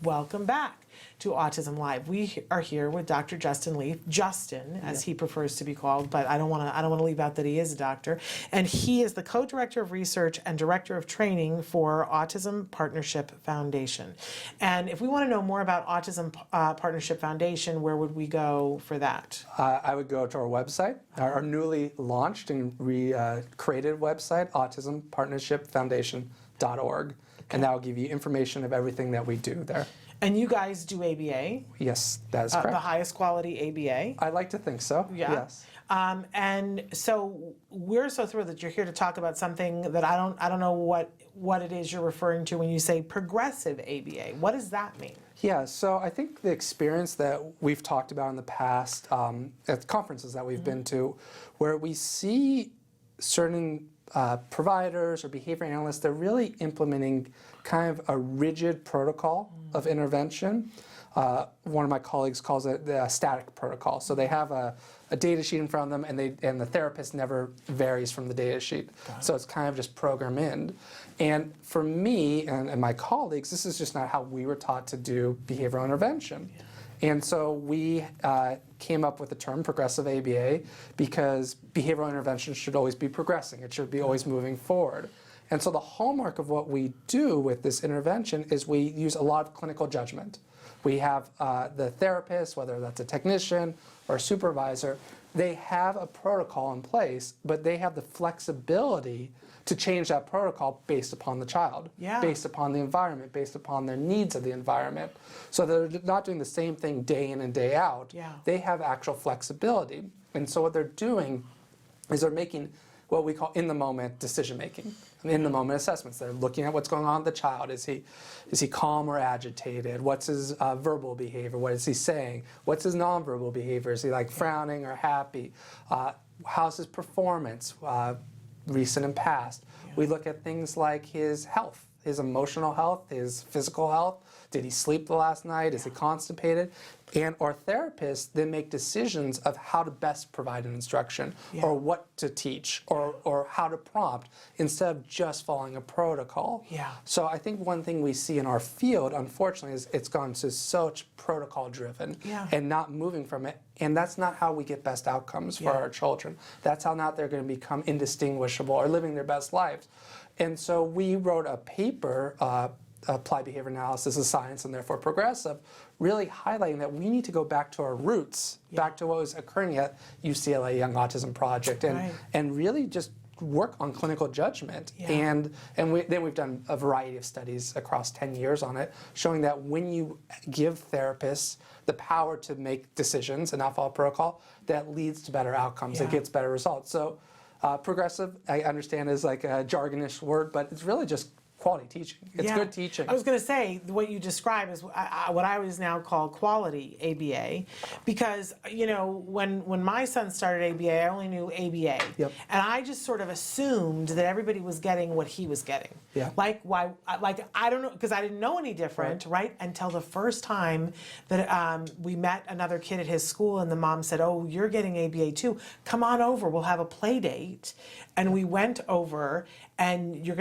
Welcome back to Autism Live. We are here with Dr. Justin Leaf, Justin, as he prefers to be called, but I don't want to leave out that he is a doctor. And he is the co-director of research and director of training for Autism Partnership Foundation. And if we want to know more about Autism Partnership Foundation, where would we go for that? I would go to our website, our newly launched and created website, autismpartnershipfoundation.org. And that will give you information of everything that we do there. And you guys do ABA? Yes, that is correct. The highest quality ABA? I like to think so, yeah. Yes. And so we're so thrilled that you're here to talk about something that I don't know what it is you're referring to when you say progressive ABA. What does that mean? Yeah, so I think the experience that we've talked about in the past at conferences that we've been to, where we see certain providers or behavior analysts, they're really implementing kind of a rigid protocol of intervention. One of my colleagues calls it the static protocol. So they have a data sheet in front of them, and the therapist never varies from the data sheet. So it's kind of just program in. And for me and my colleagues, this is just not how we were taught to do behavioral intervention. Yeah. And so we came up with the term progressive ABA because behavioral intervention should always be progressing. It should be always moving forward. And so the hallmark of what we do with this intervention is we use a lot of clinical judgment. We have the therapist, whether that's a technician or a supervisor, they have a protocol in place, but they have the flexibility to change that protocol based upon the child, based upon the environment, based upon their needs of the environment. So they're not doing the same thing day in and day out. They have actual flexibility. And so what they're doing is they're making what we call in-the-moment decision-making, in-the-moment assessments. They're looking at what's going on with the child. Is he calm or agitated? What's his verbal behavior? What is he saying? What's his nonverbal behavior? Is he like frowning or happy? How's his performance? Recent and past. We look at things like his health, his emotional health, his physical health. Did he sleep the last night? Is he constipated? And our therapists then make decisions of how to best provide an instruction or what to teach or how to prompt instead of just following a protocol. So I think one thing we see in our field, unfortunately, is it's gone to such protocol driven and not moving from it. And that's not how we get best outcomes for our children. That's how not they're going to become indistinguishable or living their best lives. And so we wrote a paper, Applied Behavior Analysis of Science and therefore Progressive, really highlighting that we need to go back to our roots, back to what was occurring at UCLA Young Autism Project, and really just work on clinical judgment. And then we've done a variety of studies across 10 years on it, showing that when you give therapists the power to make decisions and not follow protocol, that leads to better outcomes. It gets better results. So progressive, I understand, is like a jargonish word, but it's really just quality teaching. It's good teaching. I was going to say, what you describe is what I always now call quality ABA, because, you know, when my son started ABA, I only knew ABA. And I just sort of assumed that everybody was getting what he was getting. Like, I don't know, because I didn't know any different, right? Until the first time that we met another kid at his school, and the mom said, "Oh, you're getting ABA too. Come on over, we'll have a play date." And we went over, and you're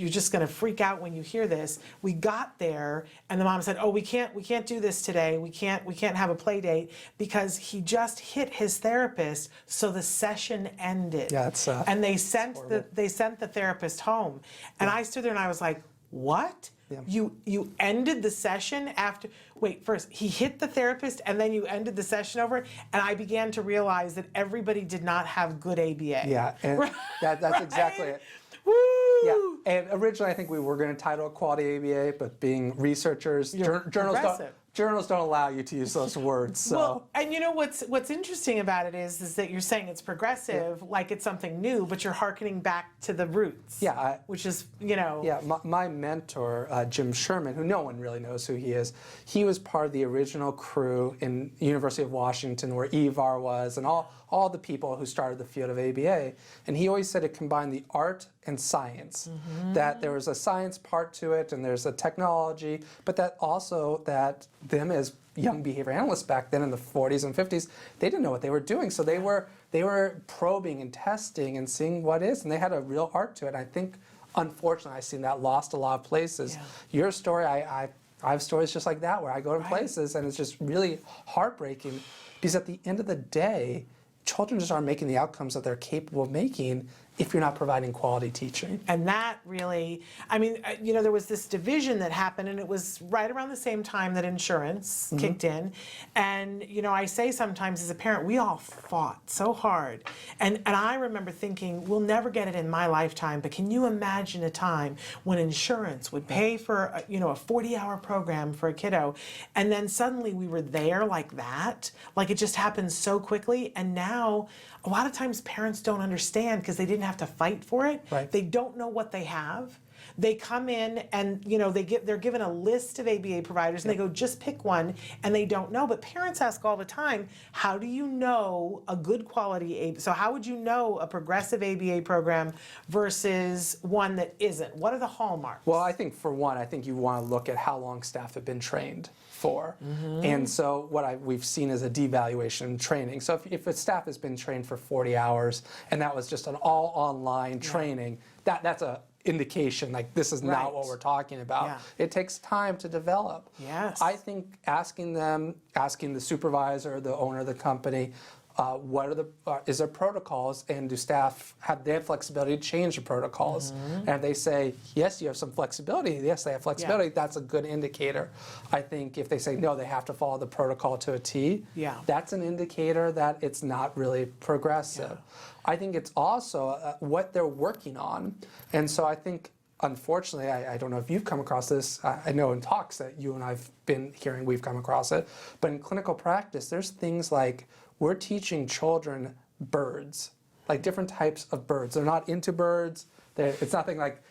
just gonna freak out when you hear this. We got there, and the mom said, "Oh, we can't do this today. We can't have a play date because he just hit his therapist, so the session ended." And they sent the therapist home, and I stood there and I was like, "What? You ended the session after? Wait, first he hit the therapist, and then you ended the session over?" And I began to realize that everybody did not have good ABA. And that's exactly it. Woo! And originally I think we were going to title it Quality ABA, but being researchers, journals don't allow you to use those words. So. Well, and you know what's interesting about it is that you're saying it's progressive, like it's something new, but you're hearkening back to the roots. Which is, you know. My mentor, Jim Sherman, who no one really knows who he is, he was part of the original crew in University of Washington where EVAR was, and all the people who started the field of ABA. And he always said it combined the art and science, that there was a science part to it and there's a technology, but that also that them as young behavior analysts back then in the 40s and 50s, they didn't know what they were doing. So they were probing and testing and seeing what is, and they had a real art to it. And I think, unfortunately, I've seen that lost a lot of places. Your story, I I have stories just like that where I go to places and it's just really heartbreaking because at the end of the day, children just aren't making the outcomes that they're capable of making if you're not providing quality teaching. And that really, I mean, there was this division that happened, and it was right around the same time that insurance kicked in. And, I say sometimes as a parent, we all fought so hard. And I remember thinking, we'll never get it in my lifetime, but can you imagine a time when insurance would pay for, a 40-hour program for a kiddo, and then suddenly we were there like that? Like it just happened so quickly, and now a lot of times parents don't understand because they didn't have to fight for it. Right. They don't know what they have. They come in and they're given a list of ABA providers and they go, just pick one, and they don't know. But parents ask all the time, how do you know a good quality ABA? So how would you know a progressive ABA program versus one that isn't? What are the hallmarks? Well, I think for one, you want to look at how long staff have been trained for. And so what we've seen is a devaluation in training. So if a staff has been trained for 40 hours and that was just an all online training, that's a indication like this is not what we're talking about. Yeah. It takes time to develop. Yes. I think asking the supervisor, the owner of the company, is there protocols, and do staff have flexibility to change the protocols? And if they say, yes, you have some flexibility, yes, they have flexibility, that's a good indicator. I think if they say, no, they have to follow the protocol to a T, that's an indicator that it's not really progressive. I think it's also what they're working on. And so I think, unfortunately, I don't know if you've come across this, I know in talks that you and I've been hearing, we've come across it, but in clinical practice, there's things like we're teaching children birds, like different types of birds. They're not into birds, it's nothing like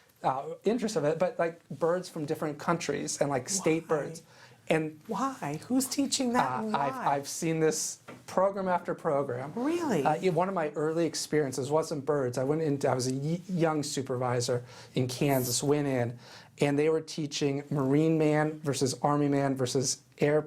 interest of it, but like birds from different countries and like state birds. And why? Who's teaching that and why? I've seen this program after program. Really? One of my early experiences wasn't birds. I was a young supervisor in Kansas, went in, and they were teaching Marine man versus Army man versus air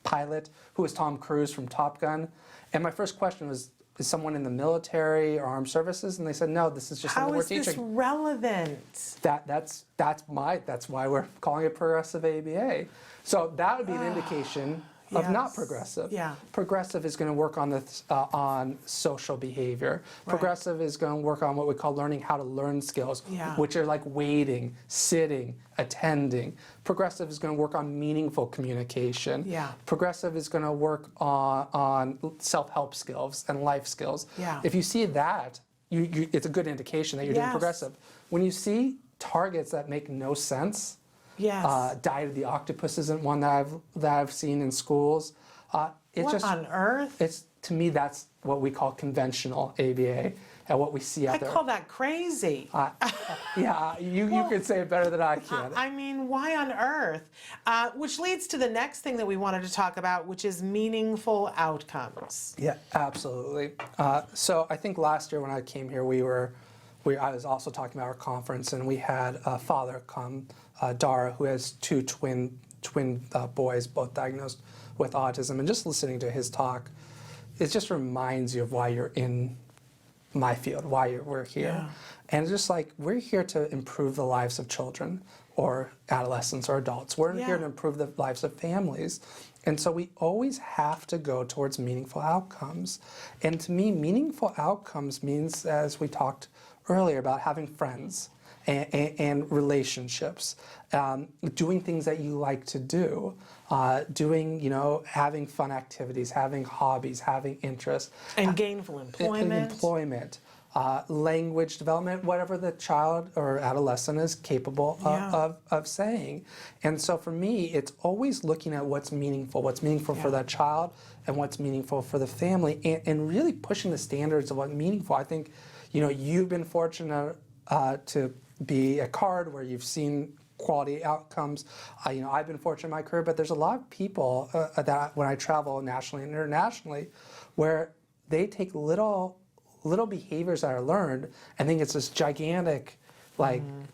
pilot, who was Tom Cruise from Top Gun. And my first question was, is someone in the military or armed services? And they said, no, this is just something we're teaching. How is this relevant? That's why we're calling it progressive ABA. So that would be an indication of not progressive. Yeah. Progressive is going to work on on social behavior. Progressive is going to work on what we call learning how to learn skills, which are like waiting, sitting, attending. Progressive is going to work on meaningful communication. Yeah. Progressive is going to work on self-help skills and life skills. Yeah. If you see that, it's a good indication that you're doing progressive. When you see targets that make no sense, Diet of the Octopus isn't one that I've seen in schools. What on earth? To me, that's what we call conventional ABA and what we see out there. I call that crazy. You could say it better than I can. I mean, why on earth? Which leads to the next thing that we wanted to talk about, which is meaningful outcomes. Yeah, absolutely. So I think last year when I came here, I was also talking about our conference, and we had a father come, Dara, who has two twin boys, both diagnosed with autism. And just listening to his talk, it just reminds you of why you're in my field, why we're here. Yeah. And it's just like, we're here to improve the lives of children or adolescents or adults. We're here to improve the lives of families. And so we always have to go towards meaningful outcomes. And to me, meaningful outcomes means, as we talked earlier, about having friends and relationships, doing things that you like to do, having fun activities, having hobbies, having interests. And gainful employment. Language development, whatever the child or adolescent is capable of saying. And so for me, it's always looking at what's meaningful for that child and what's meaningful for the family, and really pushing the standards of what's meaningful. I think, you've been fortunate to be at CARD where you've seen quality outcomes. I've been fortunate in my career, but there's a lot of people that when I travel nationally and internationally, where they take little behaviors that are learned and think it's this gigantic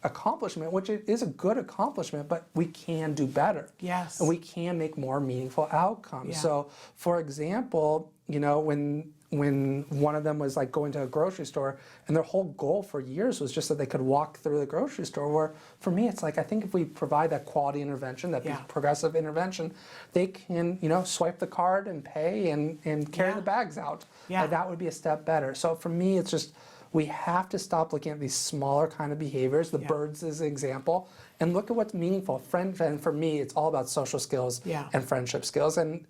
accomplishment, which it is a good accomplishment, but we can do better. Yes. And we can make more meaningful outcomes. Yeah. So, for example, when when one of them was like going to a grocery store, and their whole goal for years was just that they could walk through the grocery store. Where for me, it's like I think if we provide that quality intervention, that progressive intervention, they can swipe the card and pay and carry the bags out. That would be a step better. So for me, it's just we have to stop looking at these smaller kind of behaviors. The birds is an example, and look at what's meaningful. And for me, it's all about social skills and friendship skills. And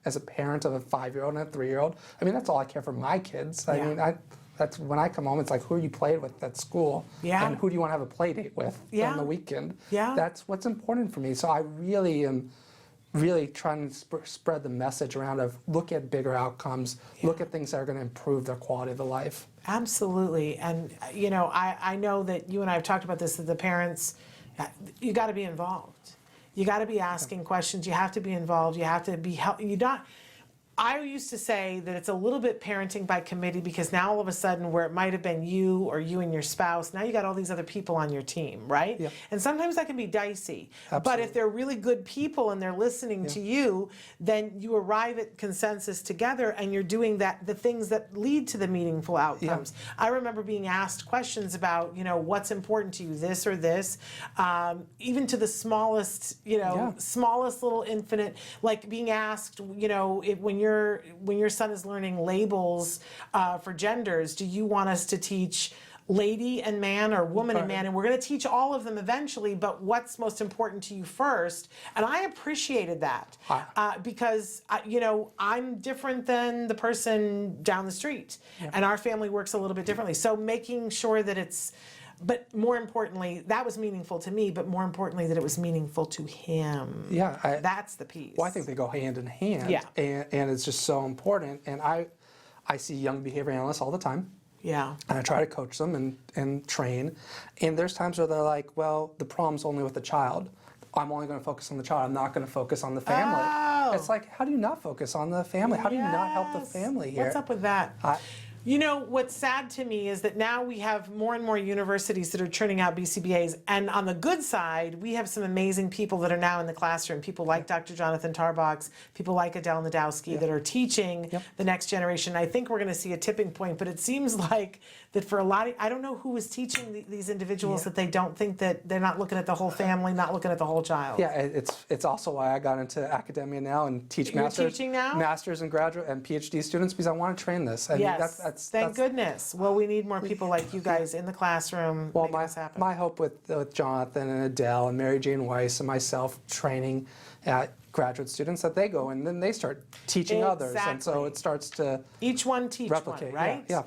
as a parent of a 5-year-old and a 3-year-old, I mean, that's all I care for my kids. I mean, that's when I come home, it's like, who are you playing with at school? And who do you want to have a play date with on the weekend? That's what's important for me. So I really am trying to spread the message around of look at bigger outcomes, look at things that are going to improve their quality of the life. Absolutely. And, I know that you and I have talked about this, that the parents, you got to be involved. You got to be asking questions. You have to be involved. You have to be I used to say that it's a little bit parenting by committee, because now all of a sudden where it might have been you or you and your spouse, now you got all these other people on your team, right? And sometimes that can be dicey. But if they're really good people and they're listening to you, then you arrive at consensus together, and you're doing the things that lead to the meaningful outcomes. I remember being asked questions about, what's important to you, this or this, even to the smallest, smallest little infinite, like being asked, when your son is learning labels for genders, do you want us to teach lady and man or woman and man? And we're going to teach all of them eventually, but what's most important to you first? And I appreciated that because, I'm different than the person down the street, and our family works a little bit differently. So making sure that but more importantly, that was meaningful to me, but more importantly, that it was meaningful to him. That's the piece. Well, I think they go hand in hand. And it's just so important. And I see young behavior analysts all the time. And I try to coach them and train. And there's times where they're like, well, the problem's only with the child. I'm only going to focus on the child. I'm not going to focus on the family. It's like, how do you not focus on the family? How do you not help the family here? What's up with that? What's sad to me is that now we have more and more universities that are churning out BCBAs, and on the good side, we have some amazing people that are now in the classroom, people like Dr. Jonathan Tarbox, people like Adele Nadowski that are teaching the next generation. I think we're going to see a tipping point, but it seems like that for a lot of, I don't know who is teaching these individuals that they don't think that they're not looking at the whole family, not looking at the whole child. It's also why I got into academia now and teach masters and graduate and PhD students, because I want to train this. Thank goodness. Well, we need more people like you guys in the classroom. Well, making this happen. My hope with Jonathan and Adele and Mary Jane Weiss and myself training graduate students, that they go and then they start teaching others, and so it starts to each one teach replicate. One, right?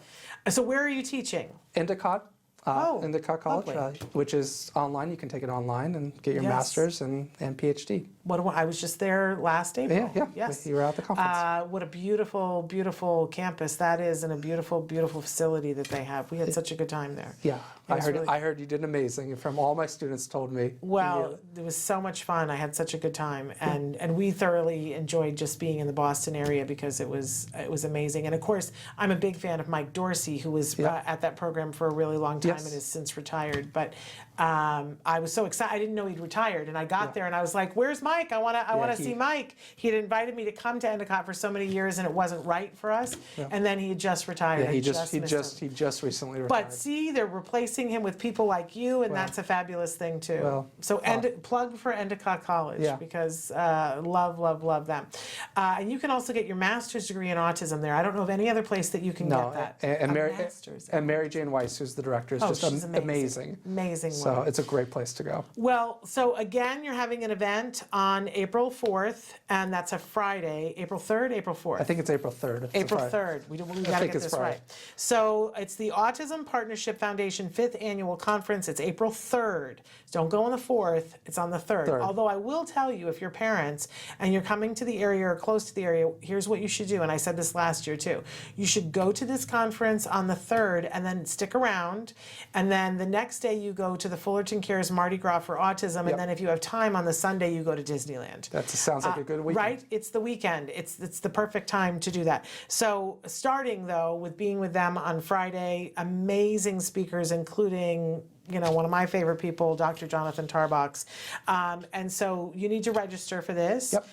So where are you teaching? Endicott. Endicott College, which is online. You can take it online and get your master's and PhD. I was just there last April. Yes. You were at the conference. What a beautiful, beautiful campus that is, and a beautiful, beautiful facility that they have. We had such a good time there. I heard you did amazing. From all my students told me. Well, it was so much fun. I had such a good time, and we thoroughly enjoyed just being in the Boston area because it was amazing. And of course, I'm a big fan of Mike Dorsey, who was at that program for a really long time and has since retired. But I was so excited. I didn't know he'd retired, and I got there and I was like, "Where's Mike? I want to see Mike." He had invited me to come to Endicott for so many years, and it wasn't right for us. And then he had just retired. He just recently retired. But see, they're replacing him with people like you, and that's a fabulous thing too. Plug for Endicott College because love them. And you can also get your master's degree in autism there. I don't know of any other place that you can get that. And Mary Jane Weiss, who's the director, is just amazing. Amazing. So it's a great place to go. Well, so again, you're having an event on April 4th, and that's a Friday. April 3rd, April 4th. I think it's April 3rd. April 3rd. We got to get this right. So it's the Autism Partnership Foundation 5th Annual Conference. It's April 3rd. Don't go on the 4th. It's on the 3rd. Although I will tell you, if you're parents and you're coming to the area or close to the area, here's what you should do. And I said this last year too. You should go to this conference on the 3rd and then stick around. And then the next day you go to the Fullerton Cares Mardi Gras for Autism. And then if you have time on the Sunday, you go to Disneyland. That sounds like a good weekend. Right? It's the weekend. It's the perfect time to do that. So starting though with being with them on Friday, amazing speakers, including one of my favorite people, Dr. Jonathan Tarbox. And so you need to register for this. Yep.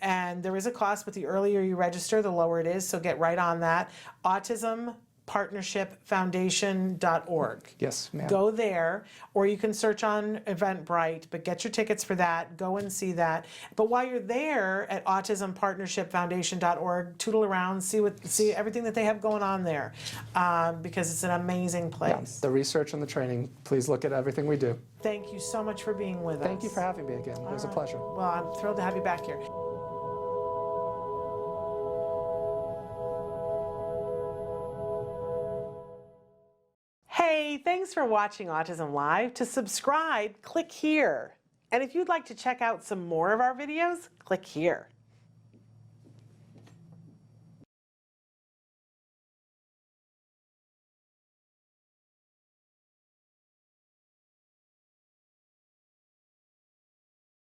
And there is a cost, but the earlier you register, the lower it is. So get right on that. autism-partnership-foundation.org. Yes, ma'am. Go there, or you can search on Eventbrite, but get your tickets for that. Go and see that. But while you're there at autism-partnership-foundation.org, tootle around, see everything that they have going on there, because it's an amazing place. The research and the training, please look at everything we do. Thank you so much for being with us. Thank you for having me again. It was a pleasure. Well, I'm thrilled to have you back here. Hey, thanks for watching Autism Live. To subscribe, click here. And if you'd like to check out some more of our videos, click here.